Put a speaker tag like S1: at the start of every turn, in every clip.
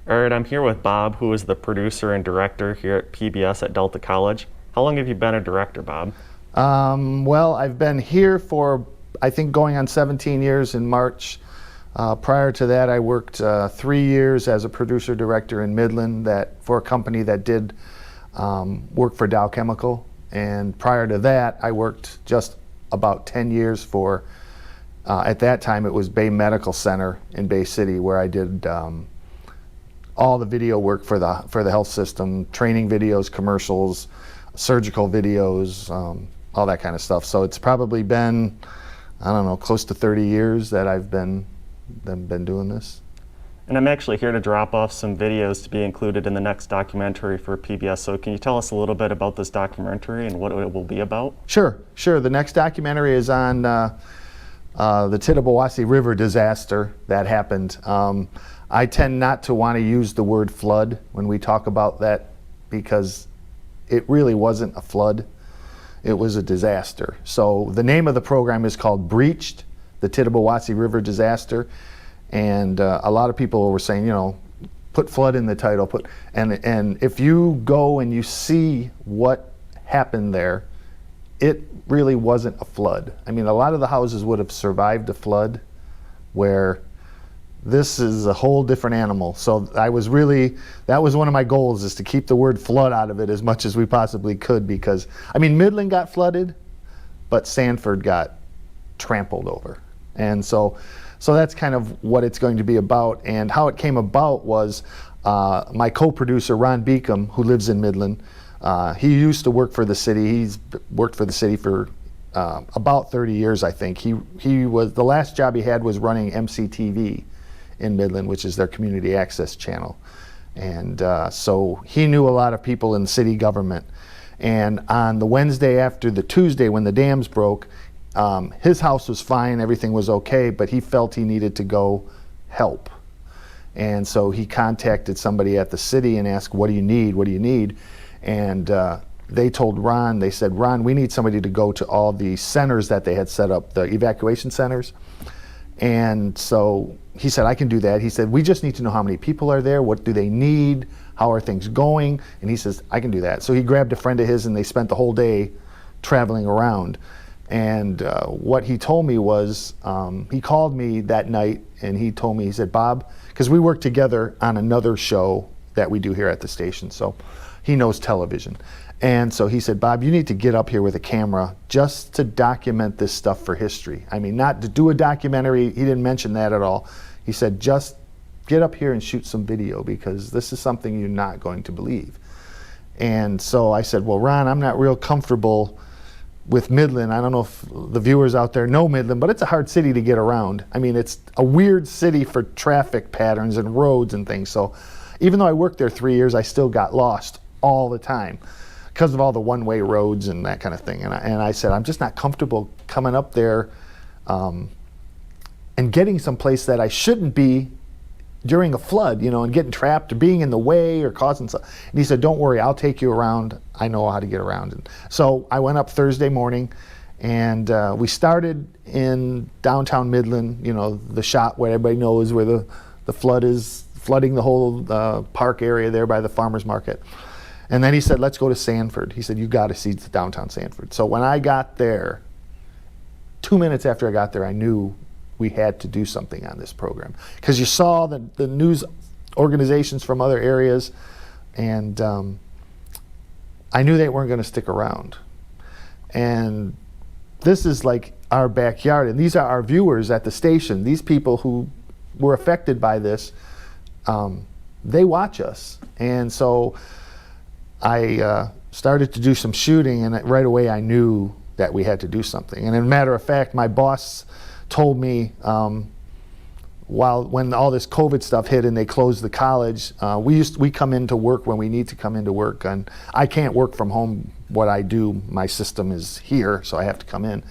S1: All right, I'm here with Bob, who is the producer and director here at PBS at Delta College. How long have you been a director, Bob?
S2: Well, I've been here for, I think, going on 17 years in March. Prior to that, I worked 3 years as a producer-director in Midland for a company that did work for Dow Chemical. And prior to that, I worked just about 10 years for, at that time, it was Bay Medical Center in Bay City, where I did all the video work for the health system, training videos, commercials, surgical videos, all that kind of stuff. So it's probably been, I don't know, close to 30 years that I've been doing this.
S1: And I'm actually here to drop off some videos to be included in the next documentary for PBS. So can you tell us a little bit about this documentary and what it will be about?
S2: Sure. The next documentary is on the Tittabawassee River disaster that happened. I tend not to want to use the word flood when we talk about that, because it really wasn't a flood. It was a disaster. So the name of the program is called Breached, the Tittabawassee River disaster. And a lot of people were saying, you know, put flood in the title. And if you go and you see what happened there, it really wasn't a flood. I mean, a lot of the houses would have survived a flood, where this is a whole different animal. So that was one of my goals, is to keep the word flood out of it as much as we possibly could, because, I mean, Midland got flooded, but Sanford got trampled over. And so that's kind of what it's going to be about. And how it came about was my co-producer, Ron Beacom, who lives in Midland, he used to work for the city. He's worked for the city for about 30 years, I think. The last job he had was running MCTV in Midland, which is their community access channel. And so he knew a lot of people in city government. And on the Wednesday after the Tuesday, when the dams broke, his house was fine, everything was okay, but he felt he needed to go help. And so he contacted somebody at the city and asked, what do you need? What do you need? And they told Ron, they said, Ron, we need somebody to go to all the centers that they had set up, the evacuation centers. And so he said, I can do that. He said, we just need to know how many people are there, what do they need, how are things going? And he says, I can do that. So he grabbed a friend of his and they spent the whole day traveling around. And what he told me was, he called me that night and he told me, he said, Bob, because we work together on another show that we do here at the station, so he knows television. And so he said, Bob, you need to get up here with a camera just to document this stuff for history. I mean, not to do a documentary, he didn't mention that at all. He said, just get up here and shoot some video, because this is something you're not going to believe. And so I said, well, Ron, I'm not real comfortable with Midland. I don't know if the viewers out there know Midland, but it's a hard city to get around. I mean, it's a weird city for traffic patterns and roads and things. So even though I worked there 3 years, I still got lost all the time because of all the one-way roads and that kind of thing. And I said, I'm just not comfortable coming up there and getting someplace that I shouldn't be during a flood, you know, and getting trapped or being in the way or causing something. And he said, don't worry, I'll take you around. I know how to get around. And so I went up Thursday morning, and we started in downtown Midland, you know, the shot where everybody knows where the flood is, flooding the whole park area there by the farmer's market. And then he said, let's go to Sanford. He said, you got to see downtown Sanford. So when I got there, 2 minutes after I got there, I knew we had to do something on this program, because you saw the news organizations from other areas, and I knew they weren't going to stick around. And this is like our backyard, and these are our viewers at the station. These people who were affected by this, they watch us. And so I started to do some shooting, and right away I knew that we had to do something. And as a matter of fact, my boss told me when all this COVID stuff hit and they closed the college, we come into work when we need to come into work, and I can't work from home. What I do, my system is here, so I have to come in.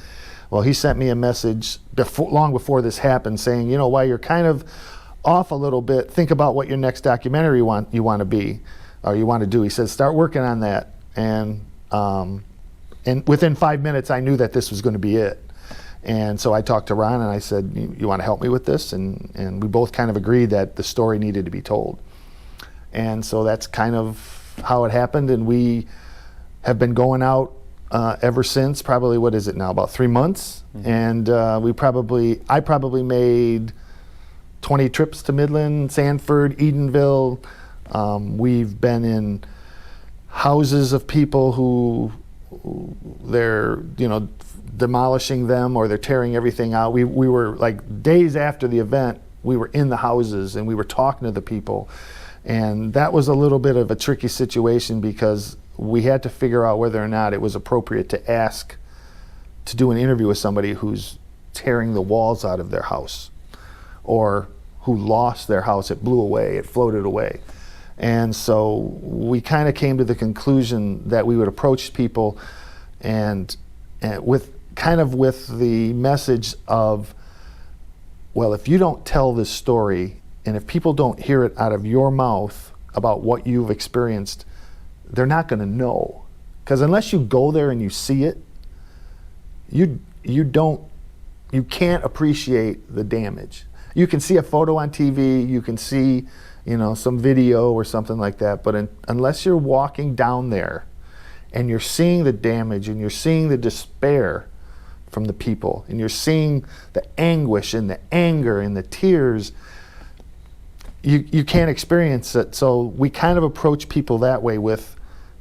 S2: Well, he sent me a message long before this happened, saying, you know, while you're kind of off a little bit, think about what your next documentary you want to be, or you want to do. He says, start working on that. And within 5 minutes, I knew that this was going to be it. And so I talked to Ron and I said, you want to help me with this? And we both kind of agreed that the story needed to be told. And so that's kind of how it happened. And we have been going out ever since, probably, what is it now, about 3 months? And I probably made 20 trips to Midland, Sanford, Edenville. We've been in houses of people who they're, demolishing them, or they're tearing everything out. We were, like, days after the event, we were in the houses and we were talking to the people. And that was a little bit of a tricky situation, because we had to figure out whether or not it was appropriate to ask to do an interview with somebody who's tearing the walls out of their house, or who lost their house. It blew away, it floated away. And so we kind of came to the conclusion that we would approach people and with the message of, well, if you don't tell this story, and if people don't hear it out of your mouth about what you've experienced, they're not going to know. Because unless you go there and you see it, you can't appreciate the damage. You can see a photo on TV, you can see, some video or something like that, but unless you're walking down there and you're seeing the damage and you're seeing the despair from the people, and you're seeing the anguish and the anger and the tears, you can't experience it. So we kind of approach people that way with,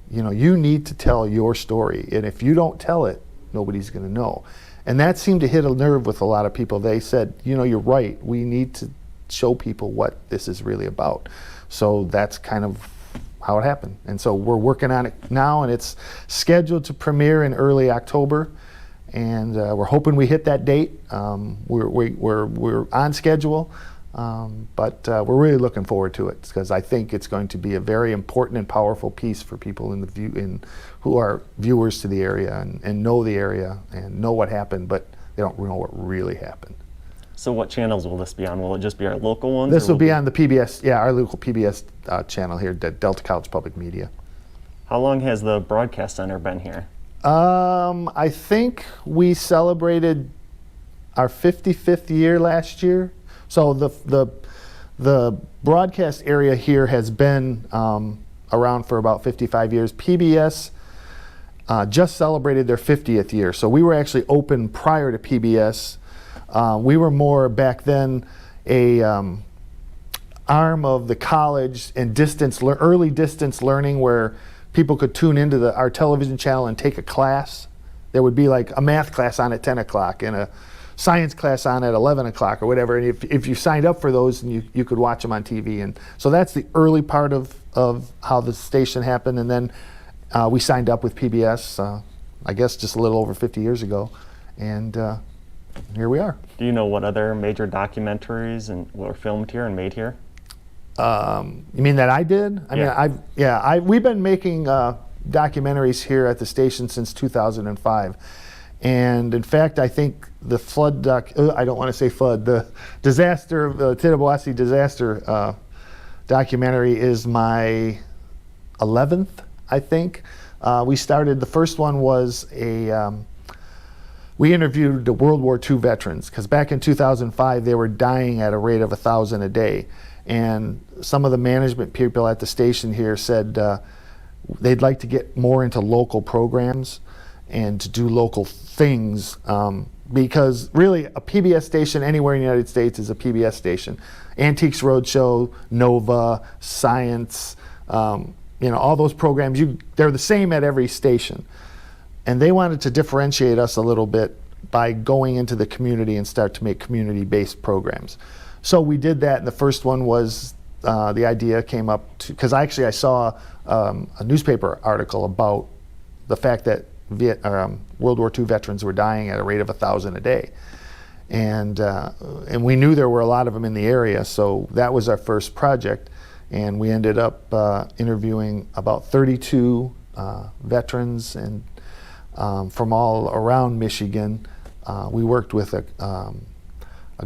S2: you need to tell your story, and if you don't tell it, nobody's going to know. And that seemed to hit a nerve with a lot of people. They said, you're right, we need to show people what this is really about. So that's kind of how it happened. And so we're working on it now, and it's scheduled to premiere in early October. And we're hoping we hit that date. We're on schedule, but we're really looking forward to it, because I think it's going to be a very important and powerful piece for people who are viewers to the area and know the area and know what happened, but they don't know what really happened.
S1: So what channels will this be on? Will it just be our local ones?
S2: This will be on the PBS, our local PBS channel here, Delta College Public Media.
S1: How long has the broadcast center been here?
S2: I think we celebrated our 55th year last year. So the broadcast area here has been around for about 55 years. PBS just celebrated their 50th year. So we were actually open prior to PBS. We were more back then a arm of the college and early distance learning, where people could tune into our television channel and take a class. There would be like a math class on at 10 o'clock and a science class on at 11 o'clock or whatever. And if you signed up for those, and you could watch them on TV. And so that's the early part of how the station happened. And then we signed up with PBS, I guess just a little over 50 years ago. And here we are.
S1: Do you know what other major documentaries were filmed here and made here?
S2: You mean that I did? We've been making documentaries here at the station since 2005. And in fact, I think the flood I don't want to say flood, the disaster, the Tittabawassee disaster documentary is my 11th, I think. We started, the first one was we interviewed the World War II veterans, because back in 2005, they were dying at a rate of 1,000 a day. And some of the management people at the station here said they'd like to get more into local programs and to do local things, because really a PBS station anywhere in the United States is a PBS station. Antiques Roadshow, Nova, Science, all those programs, they're the same at every station. And they wanted to differentiate us a little bit by going into the community and start to make community-based programs. So we did that, and the first one was, the idea came up because I saw a newspaper article about the fact that World War II veterans were dying at a rate of 1,000 a day. And we knew there were a lot of them in the area, so that was our first project. And we ended up interviewing about 32 veterans and from all around Michigan. We worked with a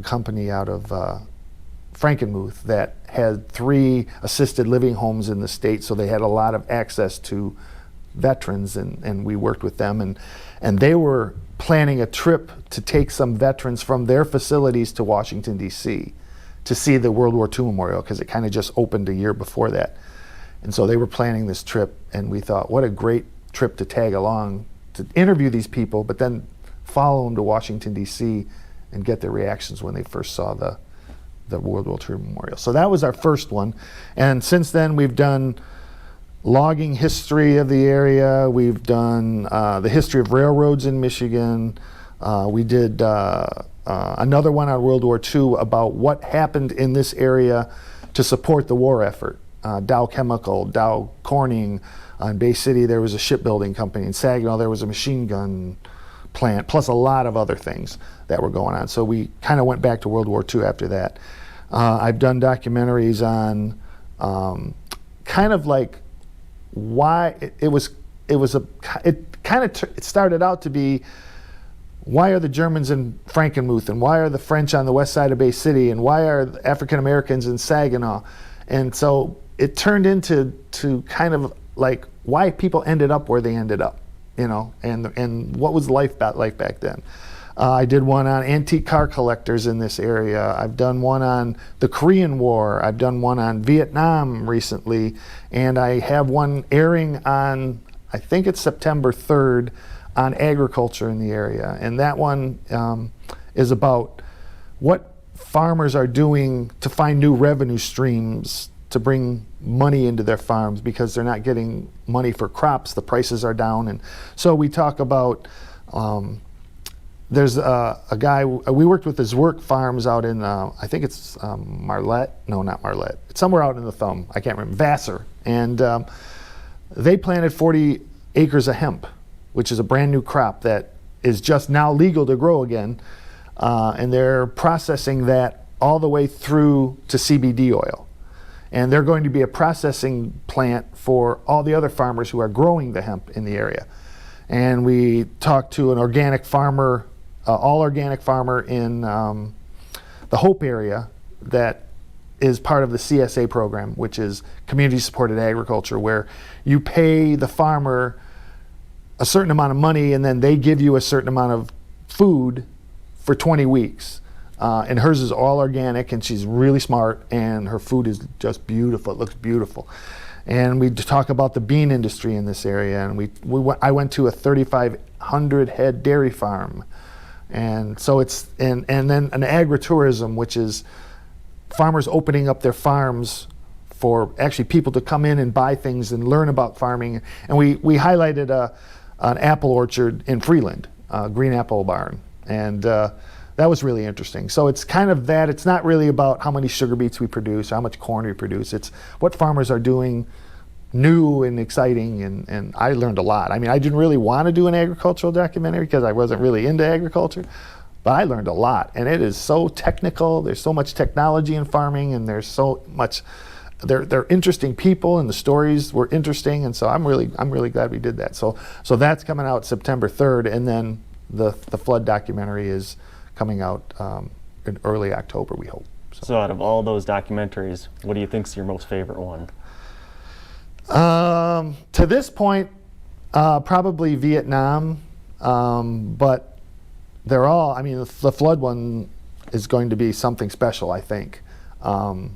S2: company out of Frankenmuth that had 3 assisted living homes in the state, so they had a lot of access to veterans, and we worked with them, and they were planning a trip to take some veterans from their facilities to Washington, D.C. to see the World War II memorial, because it kind of just opened a year before that. And so they were planning this trip, and we thought, what a great trip to tag along, to interview these people, but then follow them to Washington, D.C. and get their reactions when they first saw the World War II memorial. So that was our first one. And since then, we've done logging history of the area. We've done the history of railroads in Michigan. We did another one on World War II about what happened in this area to support the war effort. Dow Chemical, Dow Corning. In Bay City, there was a shipbuilding company. In Saginaw, there was a machine gun plant, plus a lot of other things that were going on. So we kind of went back to World War II after that. I've done documentaries on kind of like why it started out to be, why are the Germans in Frankenmuth, and why are the French on the west side of Bay City, and why are the African Americans in Saginaw? And so it turned into kind of like why people ended up where they ended up, you know, and what was life back then. I did one on antique car collectors in this area. I've done one on the Korean War. I've done one on Vietnam recently. And I have one airing on, I think it's September 3rd, on agriculture in the area. And that one is about what farmers are doing to find new revenue streams to bring money into their farms, because they're not getting money for crops. The prices are down. And so we talk about, there's a guy, we worked with his work farms out in, I think it's Marlette. No, not Marlette. It's somewhere out in the thumb. I can't remember. Vassar. And they planted 40 acres of hemp, which is a brand new crop that is just now legal to grow again. And they're processing that all the way through to CBD oil. And they're going to be a processing plant for all the other farmers who are growing the hemp in the area. And we talked to an organic farmer, all organic farmer in the Hope area that is part of the CSA program, which is community supported agriculture, where you pay the farmer a certain amount of money and then they give you a certain amount of food for 20 weeks. And hers is all organic, and she's really smart, and her food is just beautiful. It looks beautiful. And we talk about the bean industry in this area, and I went to a 3,500 head dairy farm. And so it's, and then an agritourism, which is farmers opening up their farms for actually people to come in and buy things and learn about farming. And we highlighted an apple orchard in Freeland, green apple barn. And that was really interesting. So it's kind of that. It's not really about how many sugar beets we produce, or how much corn we produce. It's what farmers are doing new and exciting, and I learned a lot. I mean, I didn't really want to do an agricultural documentary because I wasn't really into agriculture, but I learned a lot, and it is so technical. There's so much technology in farming, and there's so much, they're interesting people, and the stories were interesting, and so I'm really glad we did that. So that's coming out September 3rd, and then the flood documentary is coming out in early October, we hope.
S1: So out of all those documentaries, what do you think's your most favorite one?
S2: To this point, probably Vietnam, but they're all, I mean, the flood one is going to be something special, I think. And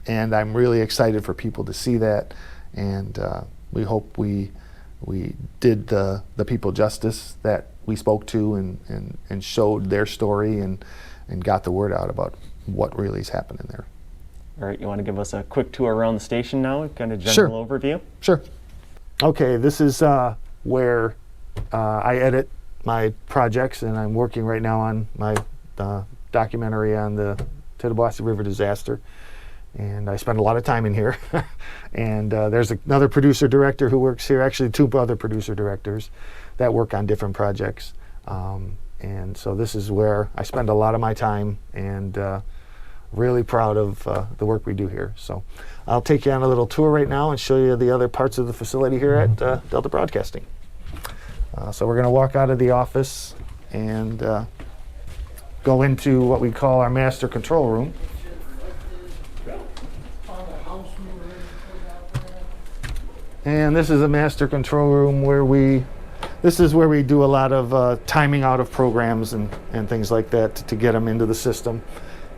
S2: I'm really excited for people to see that, and we hope we did the people justice that we spoke to and showed their story and got the word out about what really is happening there.
S1: All right, you want to give us a quick tour around the station now, kind of general overview?
S2: Sure. Okay, this is where I edit my projects, and I'm working right now on my documentary on the Tittabawassee River disaster. And I spend a lot of time in here. And there's another producer director who works here, actually two other producer directors that work on different projects. And so this is where I spend a lot of my time, and really proud of the work we do here. So I'll take you on a little tour right now and show you the other parts of the facility here at Delta Broadcasting. So we're going to walk out of the office and go into what we call our master control room. And this is a master control room where this is where we do a lot of timing out of programs and things like that to get them into the system.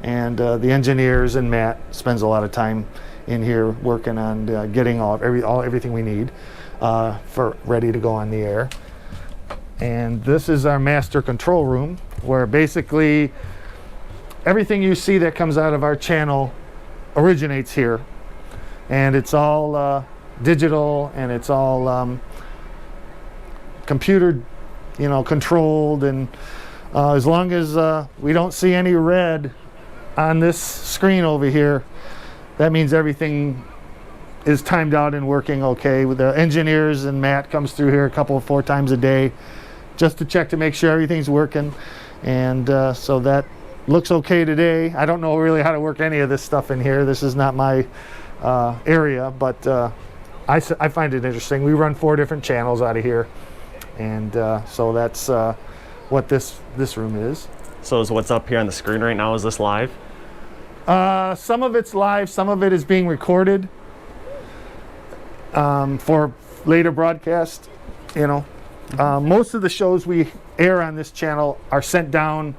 S2: And the engineers and Matt spends a lot of time in here working on getting everything we need for ready to go on the air. And this is our master control room, where basically everything you see that comes out of our channel originates here. And it's all digital, and it's all computer, controlled. And as long as we don't see any red on this screen over here, that means everything is timed out and working okay. With the engineers and Matt comes through here 4 times a day just to check to make sure everything's working. And so that looks okay today. I don't know really how to work any of this stuff in here. This is not my area, but I find it interesting. We run 4 different channels out of here, and so that's what this room is.
S1: So is what's up here on the screen right now, is this live?
S2: Some of it's live, some of it is being recorded for later broadcast. Most of the shows we air on this channel are sent down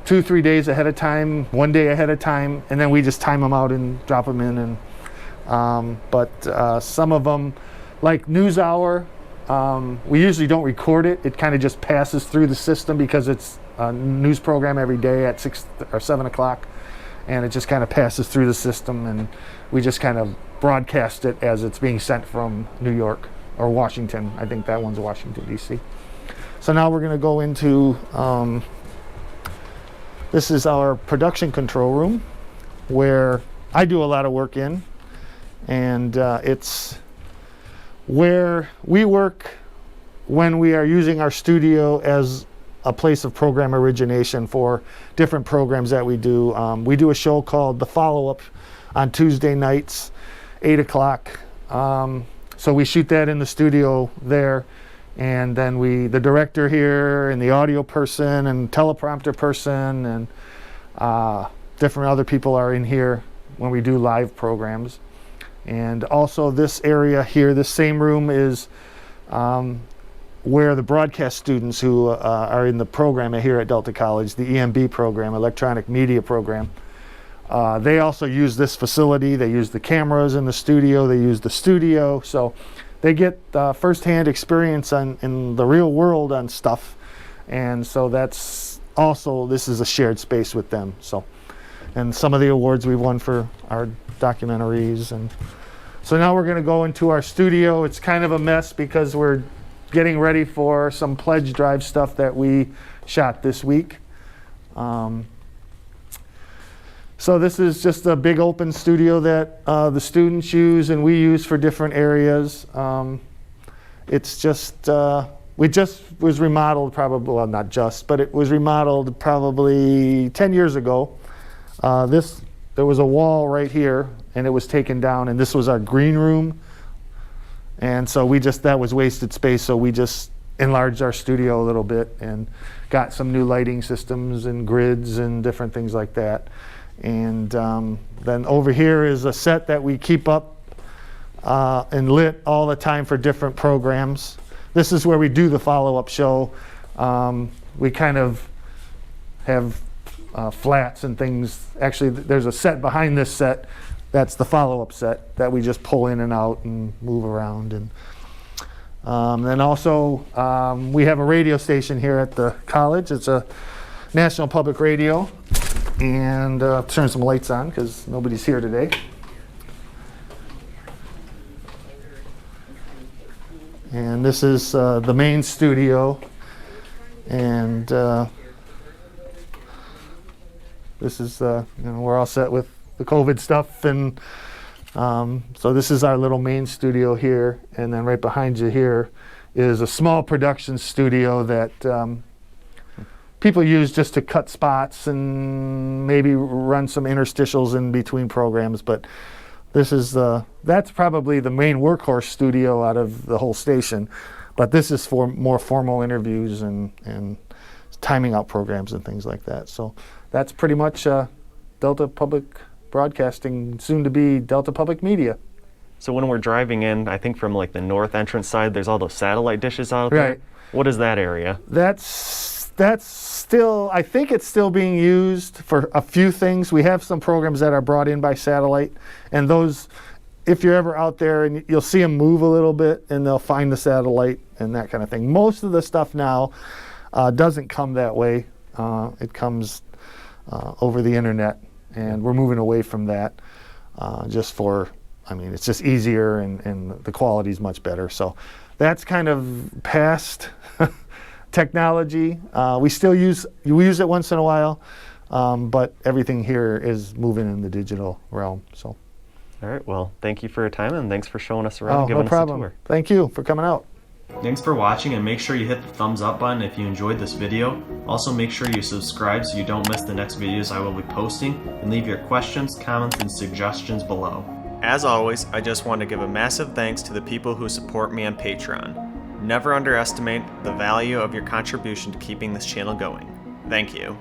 S2: 2-3 days ahead of time, 1 day ahead of time, and then we just time them out and drop them in. But some of them, like NewsHour, we usually don't record it. It kind of just passes through the system because it's a news program every day at 6 or 7 o'clock, and it just kind of passes through the system, and we just kind of broadcast it as it's being sent from New York or Washington. I think that one's Washington, D.C. So now we're going to go into, this is our production control room, where I do a lot of work in, and it's where we work when we are using our studio as a place of program origination for different programs that we do. We do a show called The Follow-Up on Tuesday nights, 8 o'clock. So we shoot that in the studio there, and then the director here and the audio person and teleprompter person and different other people are in here when we do live programs. And also this area here, this same room, is where the broadcast students who are in the program here at Delta College, the EMB program, electronic media program, they also use this facility. They use the cameras in the studio. They use the studio. So they get firsthand experience in the real world on stuff. And so that's also, this is a shared space with them. So, and some of the awards we've won for our documentaries. And so now we're going to go into our studio. It's kind of a mess because we're getting ready for some pledge drive stuff that we shot this week. So this is just a big open studio that the students use and we use for different areas. It's just, we just was remodeled probably, well not just, but it was remodeled probably 10 years ago. There was a wall right here and it was taken down, and this was our green room. And so that was wasted space, so we just enlarged our studio a little bit and got some new lighting systems and grids and different things like that. And then over here is a set that we keep up and lit all the time for different programs. This is where we do the follow-up show. We kind of have flats and things. Actually, there's a set behind this set. That's the follow-up set that we just pull in and out and move around. And then also we have a radio station here at the college. It's a National Public Radio. And turn some lights on because nobody's here today. And this is the main studio. And this is, we're all set with the COVID stuff. And so this is our little main studio here. And then right behind you here is a small production studio that people use just to cut spots and maybe run some interstitials in between programs. But this is that's probably the main workhorse studio out of the whole station. But this is for more formal interviews and timing out programs and things like that. So that's pretty much Delta Public Broadcasting, soon to be Delta Public Media.
S1: So when we're driving in, I think from like the north entrance side, there's all those satellite dishes out there.
S2: Right.
S1: What is that area?
S2: That's that's still, I think it's still being used for a few things. We have some programs that are brought in by satellite, and those, if you're ever out there, and you'll see them move a little bit, and they'll find the satellite and that kind of thing. Most of the stuff now doesn't come that way. It comes over the internet, and we're moving away from that just for, I mean, it's just easier, and the quality is much better. So that's kind of past technology. We still use it once in a while, but everything here is moving in the digital realm. So.
S1: All right, well, thank you for your time, and thanks for showing us around and giving
S2: no problem.
S1: us a tour.
S2: Thank you for coming out.
S1: Thanks for watching, and make sure you hit the thumbs up button if you enjoyed this video. Also, make sure you subscribe so you don't miss the next videos I will be posting, and leave your questions, comments, and suggestions below. As always, I just want to give a massive thanks to the people who support me on Patreon. Never underestimate the value of your contribution to keeping this channel going. Thank you.